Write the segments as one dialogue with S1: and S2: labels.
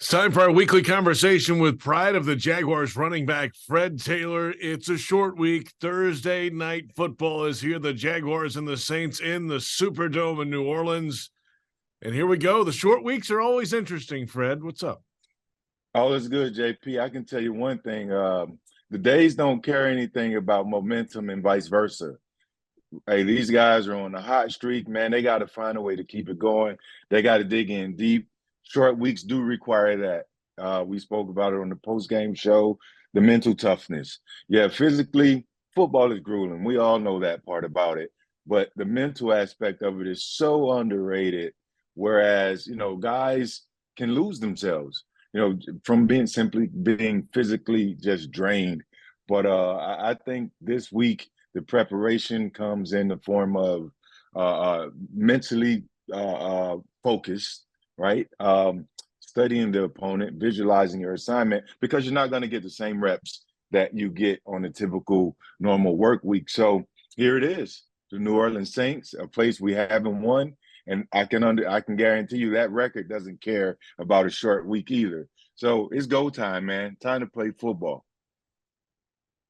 S1: It's time for our weekly conversation with pride of the Jaguars running back, Fred Taylor. It's a short week. Thursday night football is here. The Jaguars and the Saints in the Superdome in New Orleans. And here we go. The short weeks are always interesting, Fred. What's up?
S2: All is good, JP. I can tell you one thing. The days don't care anything about momentum and vice versa. Hey, these guys are on a hot streak, man. They got to find a way to keep it going. They got to dig in deep. Short weeks do require that. We spoke about it on the post-game show, the mental toughness. Yeah, physically, football is grueling. We all know that part about it. But the mental aspect of it is so underrated, whereas, guys can lose themselves, from simply being physically just drained. But I think this week the preparation comes in the form of mentally focused, right? Studying the opponent, visualizing your assignment, because you're not going to get the same reps that you get on a typical normal work week. So here it is, the New Orleans Saints, a place we haven't won. And I can guarantee you that record doesn't care about a short week either. So it's go time, man. Time to play football.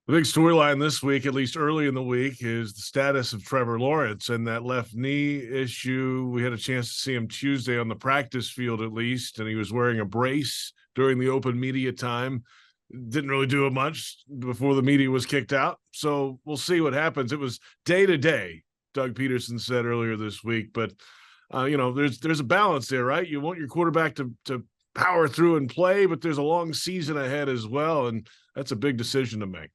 S1: The big storyline this week, at least early in the week, is the status of Trevor Lawrence and that left knee issue. We had a chance to see him Tuesday on the practice field, at least, and he was wearing a brace during the open media time. Didn't really do much before the media was kicked out. So we'll see what happens. It was day to day, Doug Peterson said earlier this week. But, there's a balance there, right? You want your quarterback to power through and play, but there's a long season ahead as well, and that's a big decision to make.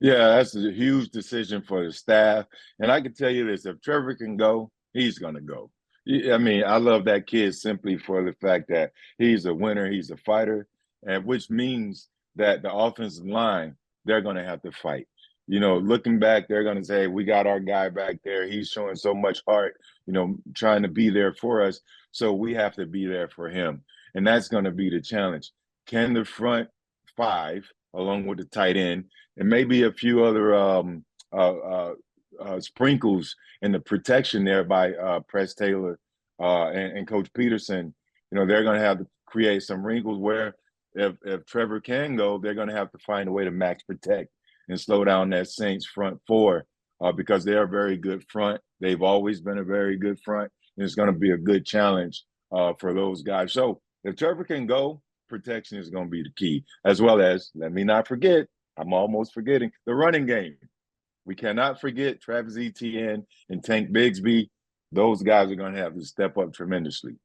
S2: Yeah, that's a huge decision for the staff. And I can tell you this, if Trevor can go, he's going to go. I mean, I love that kid simply for the fact that he's a winner, he's a fighter, and which means that the offensive line, they're going to have to fight. Looking back, they're going to say, we got our guy back there. He's showing so much heart, trying to be there for us. So we have to be there for him. And that's going to be the challenge. Can the front five, along with the tight end, and maybe a few other sprinkles in the protection there by Press Taylor and Coach Peterson, they're going to have to create some wrinkles where if Trevor can go, they're going to have to find a way to max protect and slow down that Saints front four because they're a very good front. They've always been a very good front, and it's going to be a good challenge for those guys. So if Trevor can go, protection is going to be the key, as well as, let me not forget, I'm almost forgetting, the running game. We cannot forget Travis Etienne and Tank Bigsby. Those guys are going to have to step up tremendously.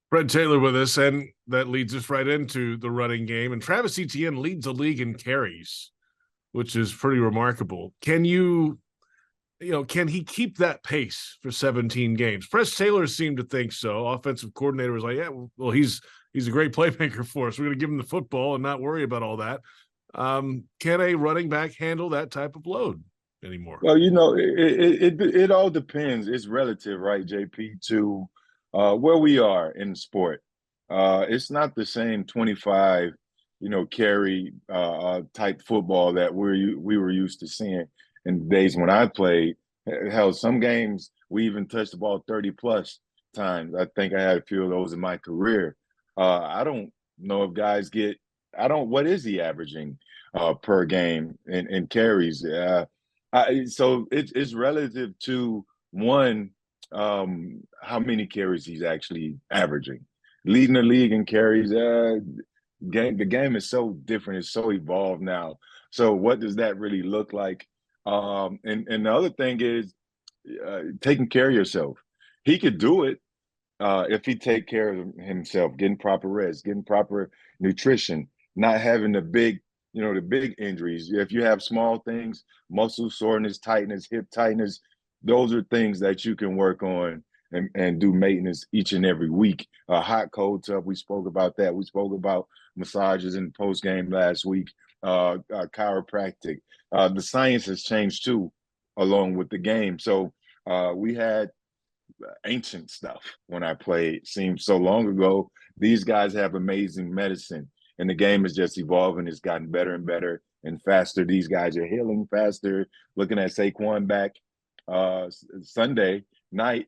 S1: Fred Taylor with us, and that leads us right into the running game. And Travis Etienne leads the league in carries, which is pretty remarkable. Can he keep that pace for 17 games? Press Taylor seemed to think so. Offensive coordinator was like, yeah, well, he's a great playmaker for us. We're going to give him the football and not worry about all that. Can a running back handle that type of load anymore?
S2: Well, it all depends. It's relative, right, JP, to where we are in the sport. It's not the same 25, carry type football that we were used to seeing in the days when I played. Hell, some games we even touched the ball 30 plus times. I think I had a few of those in my career. I don't know if guys what is he averaging per game in carries? So it's relative to one, how many carries he's actually averaging. Leading the league in carries, the game is so different. It's so evolved now. So what does that really look like? And the other thing is taking care of yourself. He could do it if he take care of himself, getting proper rest, getting proper nutrition, not having the big injuries. If you have small things, muscle soreness, tightness, hip tightness, those are things that you can work on and do maintenance each and every week. Hot, cold tub, we spoke about that. We spoke about massages in the post game last week, chiropractic. The science has changed too, along with the game. So we had ancient stuff when I played. Seems so long ago. These guys have amazing medicine, and the game is just evolving. It's gotten better and better and faster. These guys are healing faster. Looking at Saquon back Sunday night,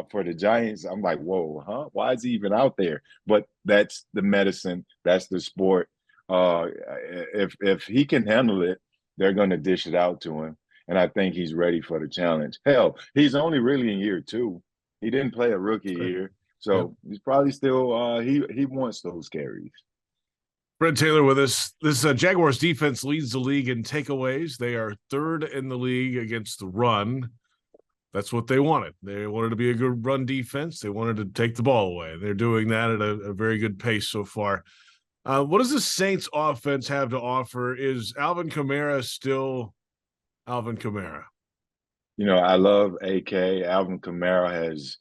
S2: for the Giants, I'm like, whoa, huh? Why is he even out there? But that's the medicine. That's the sport. If he can handle it, they're going to dish it out to him. And I think he's ready for the challenge. Hell, he's only really in year 2. He didn't play a rookie year. So he's probably still he wants those carries.
S1: Fred Taylor with us. This Jaguars defense leads the league in takeaways. They are 3rd in the league against the run. That's what they wanted. They wanted to be a good run defense. They wanted to take the ball away. They're doing that at a very good pace so far. What does the Saints offense have to offer? Is Alvin Kamara still Alvin Kamara?
S2: I love AK. Alvin Kamara has,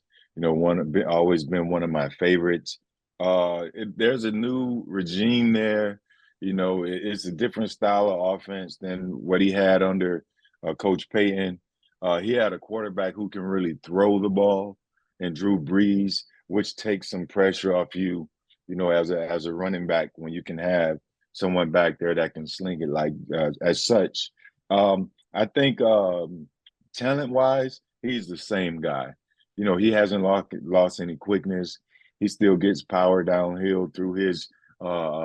S2: always been one of my favorites. There's a new regime there. It's a different style of offense than what he had under Coach Payton. He had a quarterback who can really throw the ball, and Drew Brees, which takes some pressure off you, as a running back when you can have someone back there that can sling it like as such. I think talent-wise, he's the same guy. He hasn't lost any quickness. He still gets power downhill through his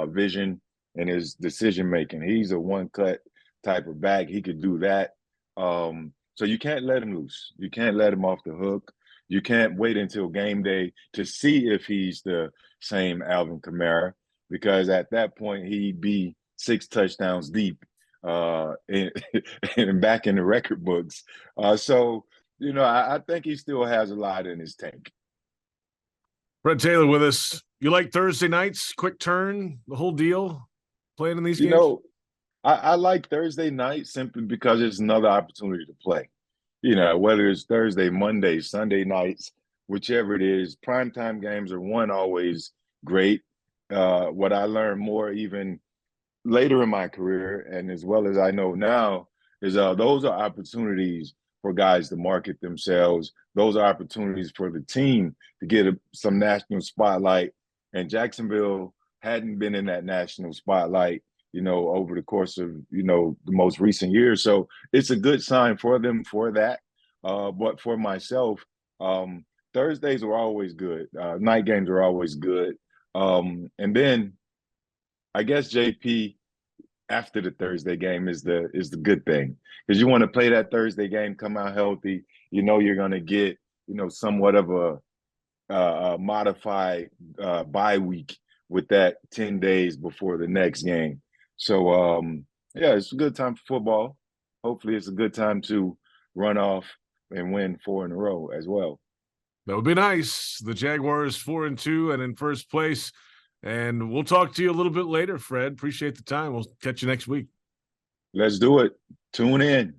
S2: vision and his decision-making. He's a one-cut type of back. He could do that. So you can't let him loose. You can't let him off the hook. You can't wait until game day to see if he's the same Alvin Kamara, because at that point he'd be 6 touchdowns deep and back in the record books. So I think he still has a lot in his tank.
S1: Fred Taylor with us. You like Thursday nights? Quick turn, the whole deal, playing in these games?
S2: I like Thursday night simply because it's another opportunity to play. Whether it's Thursday, Monday, Sunday nights, whichever it is, primetime games are always great. What I learned more even later in my career, and as well as I know now, is those are opportunities for guys to market themselves. Those are opportunities for the team to get some national spotlight. And Jacksonville hadn't been in that national spotlight over the course of, the most recent years. So it's a good sign for them for that. But for myself, Thursdays are always good. Night games are always good. And then I guess JP, after the Thursday game is the good thing, because you want to play that Thursday game, come out healthy. You're going to get, somewhat of a modified bye week with that 10 days before the next game. So, it's a good time for football. Hopefully it's a good time to run off and win 4 in a row as well.
S1: That would be nice. The Jaguars 4-2 and in first place. And we'll talk to you a little bit later, Fred. Appreciate the time. We'll catch you next week.
S2: Let's do it. Tune in.